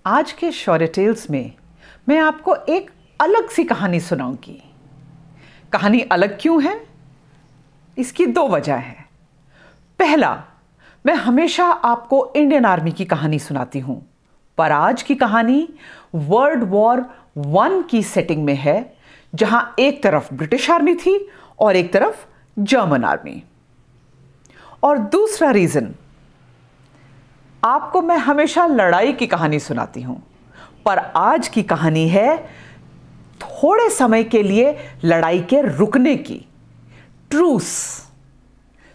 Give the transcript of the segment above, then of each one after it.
आज के शौर्य टेल्स में मैं आपको एक अलग सी कहानी सुनाऊंगी। कहानी अलग क्यों है? इसकी दो वजह है। पहला, मैं हमेशा आपको इंडियन आर्मी की कहानी सुनाती हूं, पर आज की कहानी वर्ल्ड वॉर 1 की सेटिंग में है, जहां एक तरफ ब्रिटिश आर्मी थी और एक तरफ जर्मन आर्मी। और दूसरा रीजन, आपको मैं हमेशा लड़ाई की कहानी सुनाती हूं, पर आज की कहानी है थोड़े समय के लिए लड़ाई के रुकने की, truce.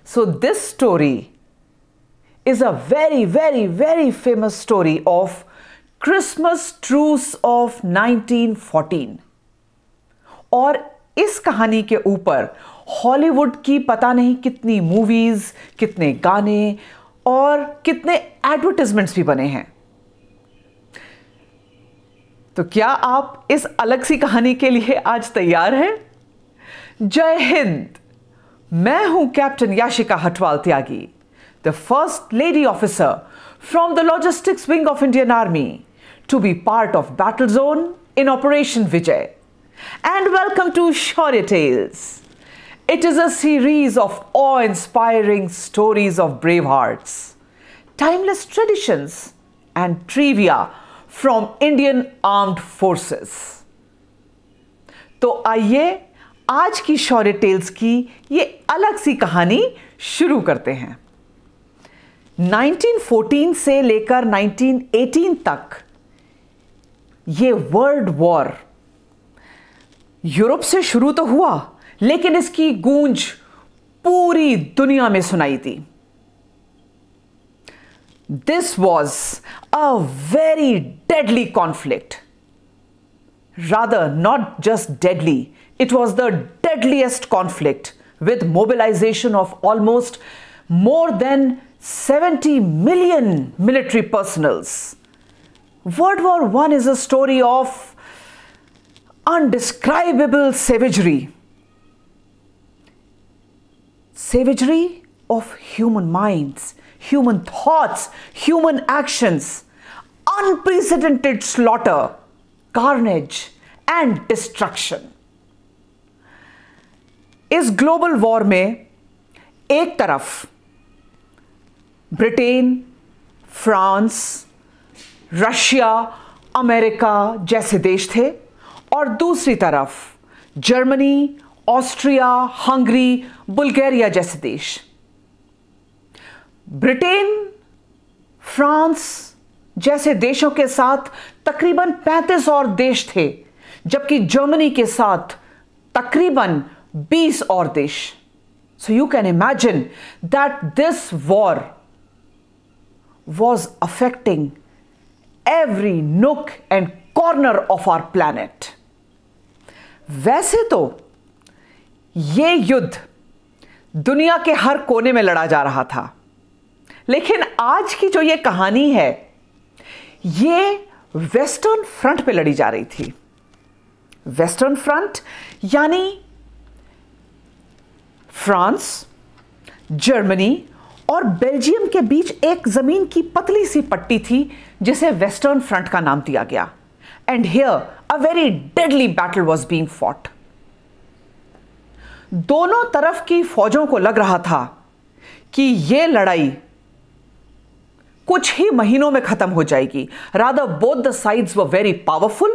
So this story is a very, very, very famous story of Christmas truce of 1914। और इस कहानी के ऊपर हॉलीवुड की पता नहीं कितनी मूवीज, कितने गाने और कितने एडवर्टाइजमेंट्स भी बने हैं। तो क्या आप इस अलग सी कहानी के लिए आज तैयार हैं? जय हिंद। मैं हूं captain Yashika Hatwal Tyagi, the first lady officer from the logistics wing of Indian Army, to be part of Battle Zone in Operation Vijay. And welcome to Shaurya Tales. It is a series of awe-inspiring stories of brave hearts, timeless traditions, and trivia from Indian Armed Forces. तो आइए आज की शौर्य tales की ये अलग सी कहानी शुरू करते हैं। 1914 से लेकर 1918 तक ये वर्ल्ड वॉर यूरोप से शुरू तो हुआ, लेकिन इसकी गूंज पूरी दुनिया में सुनाई दी। This was a very deadly conflict, rather not just deadly, it was the deadliest conflict with mobilization of almost more than 70 million military personals. World War I is a story of undescribable savagery. Savagery of human minds, human thoughts, human actions, unprecedented slaughter, carnage and destruction. इस global war में एक तरफ Britain, France, Russia, America जैसे देश थे और दूसरी तरफ जर्मनी, ऑस्ट्रिया, हंगरी, बुल्गारिया जैसे देश। ब्रिटेन, फ्रांस जैसे देशों के साथ तकरीबन 35 और देश थे, जबकि जर्मनी के साथ तकरीबन 20 और देश। So you can imagine that this war was affecting every nook and corner of our planet. वैसे तो ये युद्ध दुनिया के हर कोने में लड़ा जा रहा था, लेकिन आज की जो ये कहानी है, ये वेस्टर्न फ्रंट पे लड़ी जा रही थी। वेस्टर्न फ्रंट यानी फ्रांस, जर्मनी और बेल्जियम के बीच एक जमीन की पतली सी पट्टी थी, जिसे वेस्टर्न फ्रंट का नाम दिया गया। And here a very deadly battle was being fought. दोनों तरफ की फौजों को लग रहा था कि यह लड़ाई कुछ ही महीनों में खत्म हो जाएगी। Rather both the sides were very powerful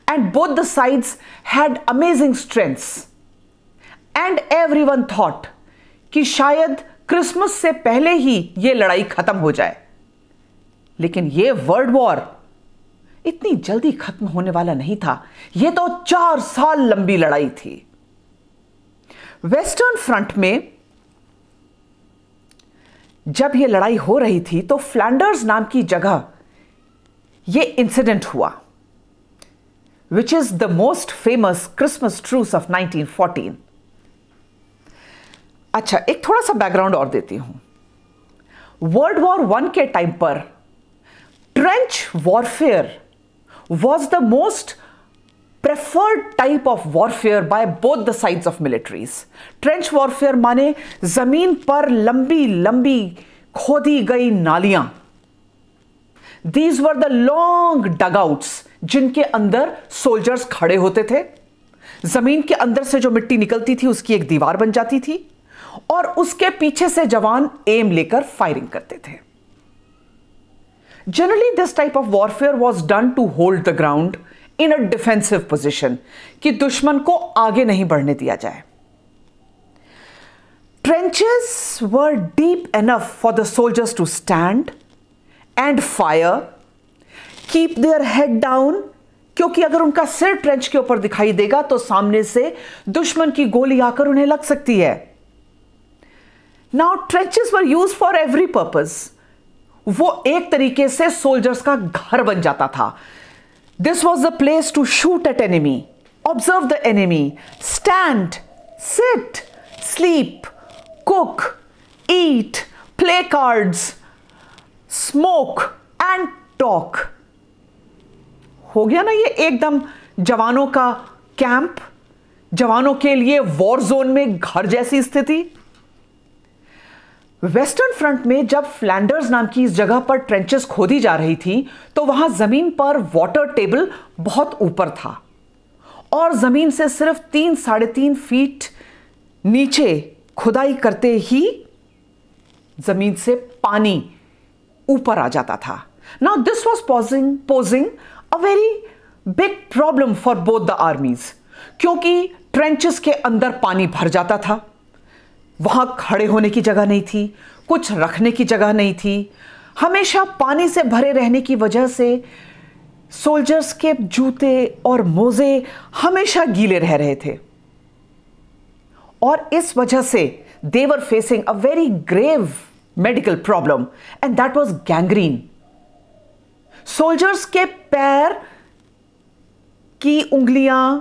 and both the sides had amazing strengths. And everyone thought कि शायद क्रिसमस से पहले ही यह लड़ाई खत्म हो जाए। लेकिन यह वर्ल्ड वॉर इतनी जल्दी खत्म होने वाला नहीं था। यह तो 4 साल लंबी लड़ाई थी। वेस्टर्न फ्रंट में जब यह लड़ाई हो रही थी तो फ्लैंडर्स नाम की जगह यह इंसिडेंट हुआ, which is the most famous Christmas truce of 1914। अच्छा, एक थोड़ा सा बैकग्राउंड और देती हूं। वर्ल्ड वॉर 1 के टाइम पर trench warfare was the most preferred type of warfare by both the sides of militaries. Trench warfare माने जमीन पर लंबी लंबी खोदी गई नालियां, दीज वर द लॉन्ग डगआउट्स जिनके अंदर सोल्जर्स खड़े होते थे। जमीन के अंदर से जो मिट्टी निकलती थी उसकी एक दीवार बन जाती थी और उसके पीछे से जवान एम लेकर फायरिंग करते थे। Generally this type of warfare was done to hold the ground in a defensive position, कि दुश्मन को आगे नहीं बढ़ने दिया जाए। Trenches were deep enough for the soldiers to stand and fire, keep their head down, क्योंकि अगर उनका सिर ट्रेंच के ऊपर दिखाई देगा तो सामने से दुश्मन की गोली आकर उन्हें लग सकती है। Now trenches were used for every purpose. वो एक तरीके से सोल्जर्स का घर बन जाता था। This was the place to shoot at enemy, observe the enemy, stand, sit, sleep, cook, eat, play cards, smoke and talk. हो गया ना ये एकदम जवानों का कैंप, जवानों के लिए वॉर जोन में घर जैसी स्थिति। वेस्टर्न फ्रंट में जब फ्लैंडर्स नाम की इस जगह पर ट्रेंचेस खोदी जा रही थी तो वहां जमीन पर वाटर टेबल बहुत ऊपर था और जमीन से सिर्फ 3-3.5 फीट नीचे खुदाई करते ही जमीन से पानी ऊपर आ जाता था। Now this was posing a very big problem for both the armies, क्योंकि ट्रेंचेस के अंदर पानी भर जाता था, वहां खड़े होने की जगह नहीं थी, कुछ रखने की जगह नहीं थी। हमेशा पानी से भरे रहने की वजह से सोल्जर्स के जूते और मोजे हमेशा गीले रह रहे थे और इस वजह से they were facing a very grave medical problem and that was gangrene. Soldiers के पैर की उंगलियां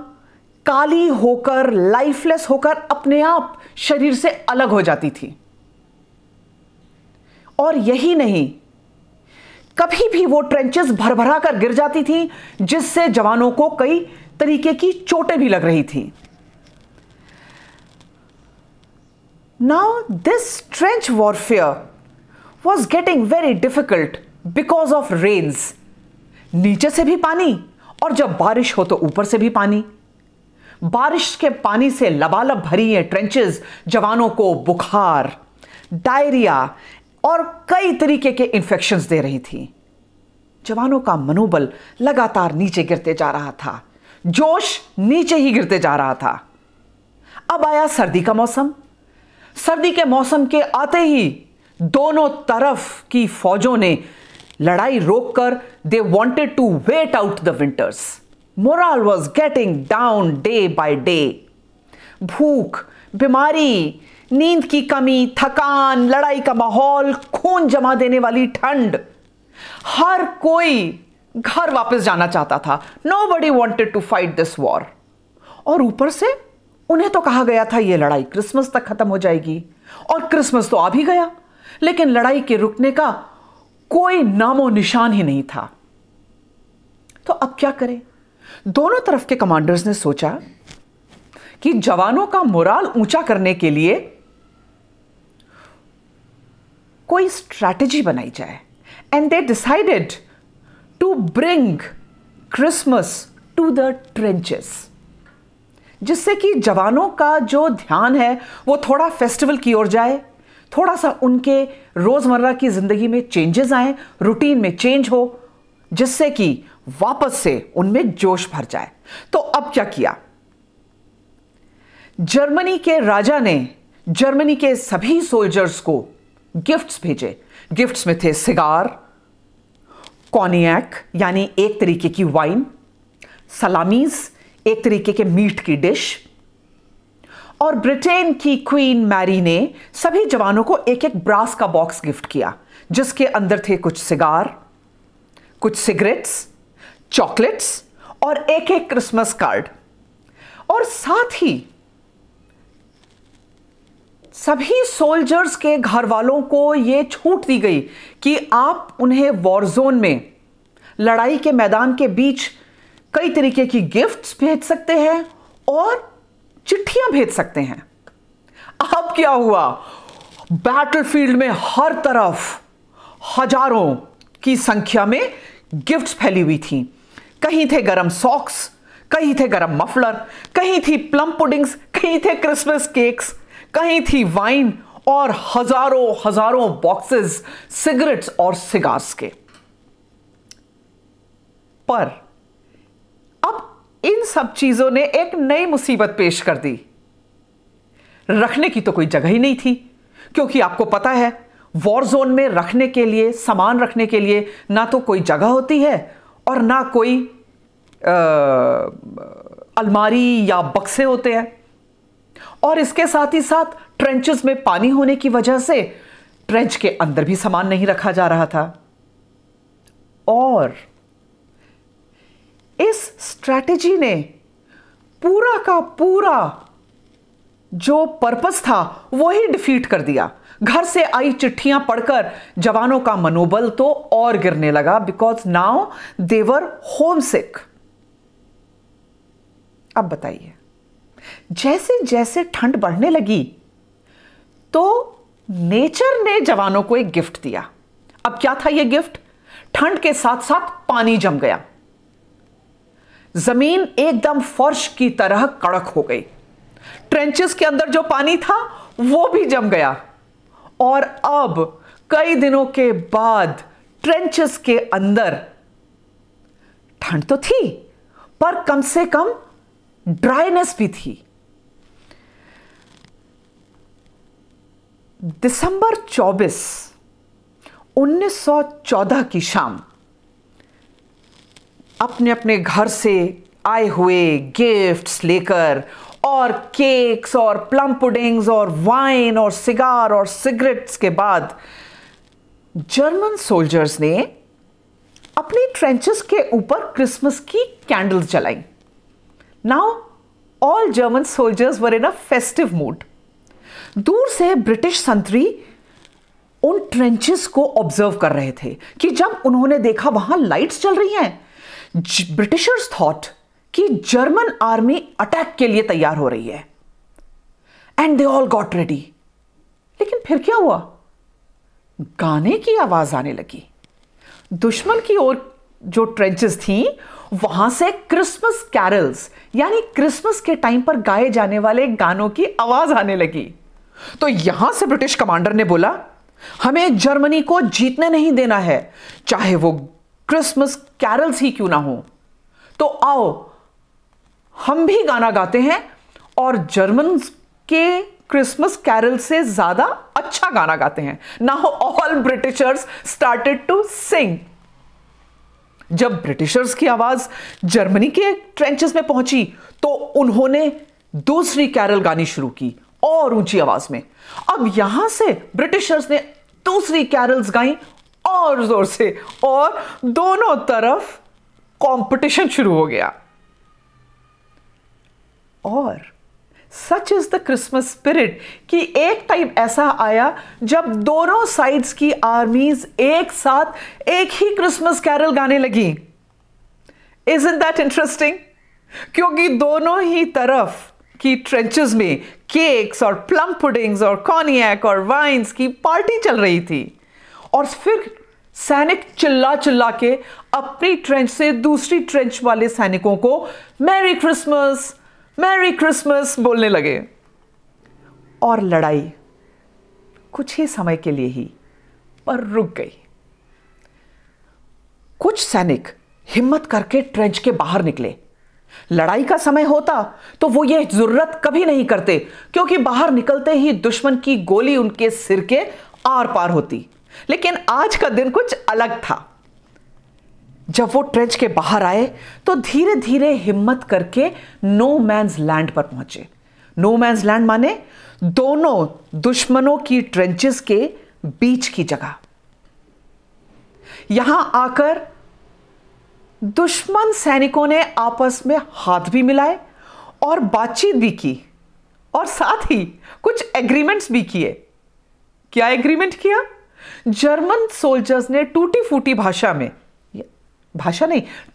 काली होकर, लाइफलेस होकर अपने आप शरीर से अलग हो जाती थी। और यही नहीं, कभी भी वो ट्रेंचेस भरभरा कर गिर जाती थी जिससे जवानों को कई तरीके की चोटें भी लग रही थी। Now this trench warfare was getting very difficult because of rains. नीचे से भी पानी और जब बारिश हो तो ऊपर से भी पानी। बारिश के पानी से लबालब भरी ये ट्रेंचेस जवानों को बुखार, डायरिया और कई तरीके के इंफेक्शंस दे रही थी। जवानों का मनोबल लगातार नीचे गिरते जा रहा था, जोश नीचे ही गिरते जा रहा था। अब आया सर्दी का मौसम। सर्दी के मौसम के आते ही दोनों तरफ की फौजों ने लड़ाई रोककर they wanted to wait out the winters. Morale was getting down day by day. भूख, बीमारी, नींद की कमी, थकान, लड़ाई का माहौल, खून जमा देने वाली ठंड, हर कोई घर वापस जाना चाहता था। Nobody wanted to fight this war. और ऊपर से उन्हें तो कहा गया था यह लड़ाई क्रिसमस तक खत्म हो जाएगी और क्रिसमस तो आ भी गया, लेकिन लड़ाई के रुकने का कोई नामो निशान ही नहीं था। तो अब क्या करें? दोनों तरफ के कमांडर्स ने सोचा कि जवानों का मोराल ऊंचा करने के लिए कोई स्ट्रैटेजी बनाई जाए and they decided to bring Christmas to the trenches, जिससे कि जवानों का जो ध्यान है वो थोड़ा फेस्टिवल की ओर जाए, थोड़ा सा उनके रोजमर्रा की जिंदगी में चेंजेस आए, रूटीन में चेंज हो, जिससे कि वापस से उनमें जोश भर जाए। तो अब क्या किया? जर्मनी के राजा ने जर्मनी के सभी सोल्जर्स को गिफ्ट्स भेजे। गिफ्ट्स में थे सिगार, कॉनियक यानी एक तरीके की वाइन, सलामीज एक तरीके के मीट की डिश, और ब्रिटेन की क्वीन मैरी ने सभी जवानों को एक एक ब्रास का बॉक्स गिफ्ट किया, जिसके अंदर थे कुछ सिगार, कुछ सिगरेट्स, चॉकलेट्स और एक एक क्रिसमस कार्ड। और साथ ही सभी सोल्जर्स के घर वालों को यह छूट दी गई कि आप उन्हें वॉर जोन में, लड़ाई के मैदान के बीच कई तरीके की गिफ्ट्स भेज सकते हैं और चिट्ठियां भेज सकते हैं। अब क्या हुआ? बैटलफील्ड में हर तरफ हजारों, की संख्या में गिफ्ट्स फैली हुई थी। कहीं थे गरम सॉक्स, कहीं थे गरम मफलर, कहीं थी प्लम पुडिंग्स, कहीं थे क्रिसमस केक्स, कहीं थी वाइन और हजारों हजारों बॉक्सेस सिगरेट्स और सिगार्स के। पर अब इन सब चीजों ने एक नई मुसीबत पेश कर दी। रखने की तो कोई जगह ही नहीं थी, क्योंकि आपको पता है वॉर जोन में रखने के लिए, सामान रखने के लिए ना तो कोई जगह होती है और ना कोई अलमारी या बक्से होते हैं। और इसके साथ ही साथ ट्रेंचेस में पानी होने की वजह से ट्रेंच के अंदर भी सामान नहीं रखा जा रहा था। और इस स्ट्रैटेजी ने पूरा का पूरा जो पर्पस था वही डिफीट कर दिया। घर से आई चिट्ठियां पढ़कर जवानों का मनोबल तो और गिरने लगा, because now they were homesick. अब बताइए, जैसे जैसे ठंड बढ़ने लगी तो नेचर ने जवानों को एक गिफ्ट दिया। अब क्या था यह गिफ्ट? ठंड के साथ साथ पानी जम गया। जमीन एकदम फर्श की तरह कड़क हो गई। ट्रेंचेस के अंदर जो पानी था वो भी जम गया। और अब कई दिनों के बाद ट्रेंचेस के अंदर ठंड तो थी, पर कम से कम ड्राइनेस भी थी। दिसंबर 24, 1914 की शाम अपने अपने घर से आए हुए गिफ्ट्स लेकर और केक्स और प्लम पुडिंग्स और वाइन और सिगार और सिगरेट्स के बाद जर्मन सोल्जर्स ने अपनी ट्रेंचेस के ऊपर क्रिसमस की कैंडल्स जलाई। Now all German soldiers were in a festive mood. दूर से ब्रिटिश संतरी उन ट्रेंचेस को ऑब्जर्व कर रहे थे कि जब उन्होंने देखा वहां लाइट्स चल रही हैं, ब्रिटिशर्स थॉट कि जर्मन आर्मी अटैक के लिए तैयार हो रही है। And they all got ready. लेकिन फिर क्या हुआ? गाने की आवाज आने लगी। दुश्मन की ओर जो ट्रेंचेस थी वहां से क्रिसमस कैरल्स यानी क्रिसमस के टाइम पर गाए जाने वाले गानों की आवाज आने लगी। तो यहां से ब्रिटिश कमांडर ने बोला, हमें जर्मनी को जीतने नहीं देना है, चाहे वो क्रिसमस कैरल्स ही क्यों ना हो। तो आओ हम भी गाना गाते हैं और जर्मन के क्रिसमस कैरल से ज्यादा अच्छा गाना गाते हैं। Now all Britishers started to sing. जब ब्रिटिशर्स की आवाज जर्मनी के ट्रेंचेस में पहुंची तो उन्होंने दूसरी कैरल गानी शुरू की और ऊंची आवाज में। अब यहां से ब्रिटिशर्स ने दूसरी कैरल्स गाई और जोर से, और दोनों तरफ कंपटीशन शुरू हो गया। और such is the Christmas spirit कि एक टाइम ऐसा आया जब दोनों साइड्स की आर्मीज एक साथ एक ही क्रिसमस कैरल गाने लगी। Isn't that interesting? क्योंकि दोनों ही तरफ की ट्रेंचेस में केक्स और प्लम पुडिंग्स और कॉन्यैक और वाइन्स की पार्टी चल रही थी। और फिर सैनिक चिल्ला चिल्ला के अपनी ट्रेंच से दूसरी ट्रेंच वाले सैनिकों को मैरी क्रिसमस बोलने लगे। और लड़ाई कुछ ही समय के लिए ही पर रुक गई। कुछ सैनिक हिम्मत करके ट्रेंच के बाहर निकले। लड़ाई का समय होता तो वो ये जरूरत कभी नहीं करते, क्योंकि बाहर निकलते ही दुश्मन की गोली उनके सिर के आर पार होती। लेकिन आज का दिन कुछ अलग था। जब वो ट्रेंच के बाहर आए तो धीरे धीरे हिम्मत करके नो मैन्स लैंड पर पहुंचे। नो मैन्स लैंड माने दोनों दुश्मनों की ट्रेंचेस के बीच की जगह। यहां आकर दुश्मन सैनिकों ने आपस में हाथ भी मिलाए और बातचीत भी की, और साथ ही कुछ एग्रीमेंट्स भी किए। क्या एग्रीमेंट किया? जर्मन सोल्जर्स ने टूटी फूटी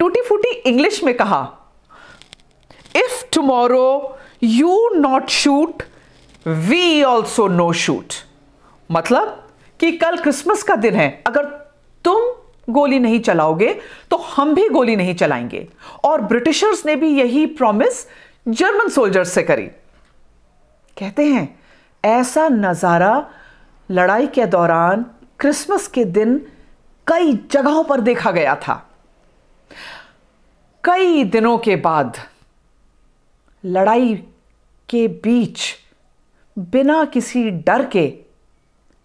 टूटी फूटी इंग्लिश में कहा, if tomorrow you not shoot we also no shoot. मतलब कि कल क्रिसमस का दिन है, अगर तुम गोली नहीं चलाओगे तो हम भी गोली नहीं चलाएंगे। और ब्रिटिशर्स ने भी यही प्रॉमिस जर्मन सोल्जर्स से करी। कहते हैं ऐसा नजारा लड़ाई के दौरान क्रिसमस के दिन कई जगहों पर देखा गया था। कई दिनों के बाद लड़ाई के बीच बिना किसी डर के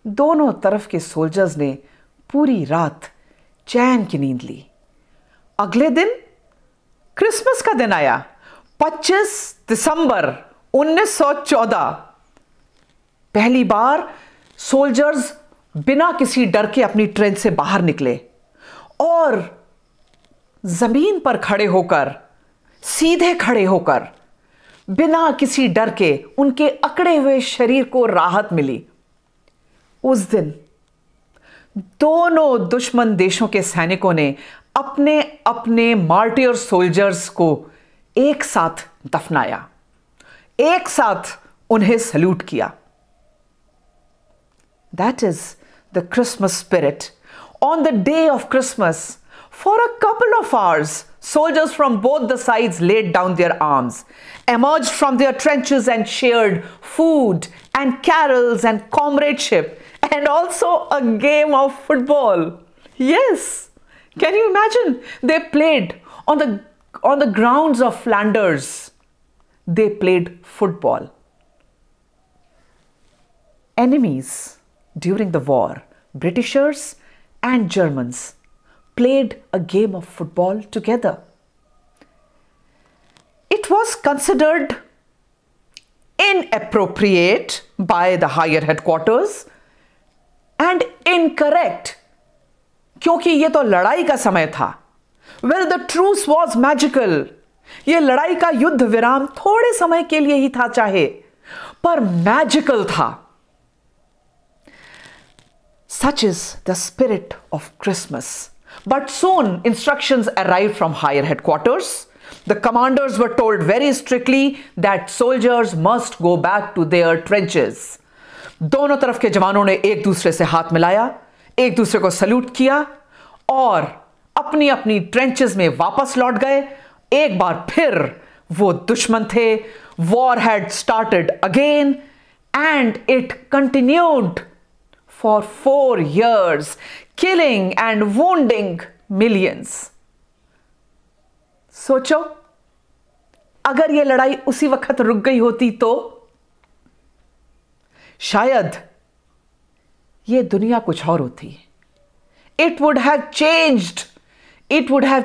दोनों तरफ के सोल्जर्स ने पूरी रात चैन की नींद ली। अगले दिन क्रिसमस का दिन आया, 25 दिसंबर 1914। पहली बार सोल्जर्स बिना किसी डर के अपनी ट्रेन से बाहर निकले और जमीन पर खड़े होकर, सीधे खड़े होकर, बिना किसी डर के उनके अकड़े हुए शरीर को राहत मिली। उस दिन दोनों दुश्मन देशों के सैनिकों ने अपने अपने मार्टियर सोल्जर्स को एक साथ दफनाया, एक साथ उन्हें सल्यूट किया। That is the Christmas spirit. On the day of Christmas, for a couple of hours, soldiers from both the sides laid down their arms, emerged from their trenches and shared food and carols and comradeship and also a game of football. Yes, can you imagine? They played on the grounds of Flanders. They played football. Enemies during the war, Britishers and Germans, played a game of football together. It was considered inappropriate by the higher headquarters and incorrect क्योंकि ये तो लड़ाई का समय था। Well, the truce was magical. ये लड़ाई का युद्ध विराम थोड़े समय के लिए ही था चाहे, पर मैजिकल था। Such is the spirit of Christmas. But soon instructions arrived from higher headquarters. The commanders were told very strictly that soldiers must go back to their trenches. दोनों तरफ के जवानों ने एक दूसरे से हाथ मिलाया, एक दूसरे को सल्यूट किया और अपनी अपनी ट्रेंचेस में वापस लौट गए। एक बार फिर वो दुश्मन थे। War had started again and it continued for 4 years, killing and wounding millions. सोचो, अगर यह लड़ाई उसी वक्त रुक गई होती तो शायद यह दुनिया कुछ और होती। It would have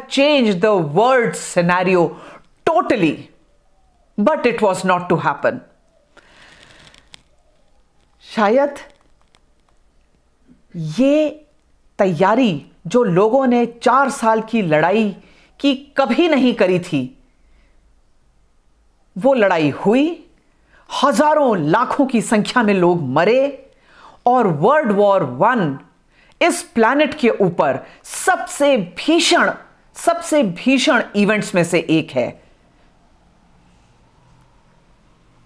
changed the world scenario totally, but it was not to happen. शायद ये तैयारी जो लोगों ने 4 साल की लड़ाई की कभी नहीं करी थी, वो लड़ाई हुई, हजारों लाखों की संख्या में लोग मरे और वर्ल्ड वॉर 1 इस प्लैनेट के ऊपर सबसे भीषण इवेंट्स में से एक है।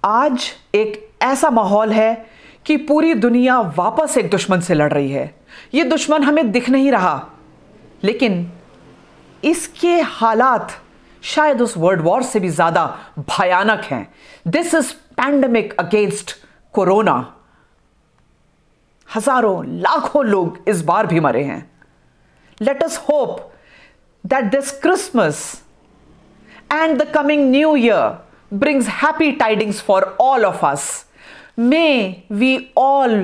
आज एक ऐसा माहौल है कि पूरी दुनिया वापस एक दुश्मन से लड़ रही है। यह दुश्मन हमें दिख नहीं रहा, लेकिन इसके हालात शायद उस वर्ल्ड वॉर से भी ज्यादा भयानक हैं। This is pandemic against corona. हजारों लाखों लोग इस बार भी मरे हैं। Let us hope that this Christmas and the coming new year brings happy tidings for all of us. May we all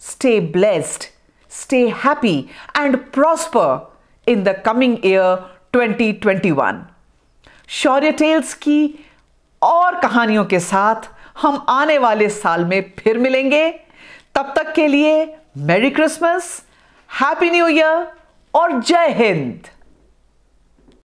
stay blessed, stay happy and prosper in the coming year 2021. Shaurya tales की और कहानियों के साथ हम आने वाले साल में फिर मिलेंगे। तब तक के लिए merry Christmas, happy new year और जय हिंद।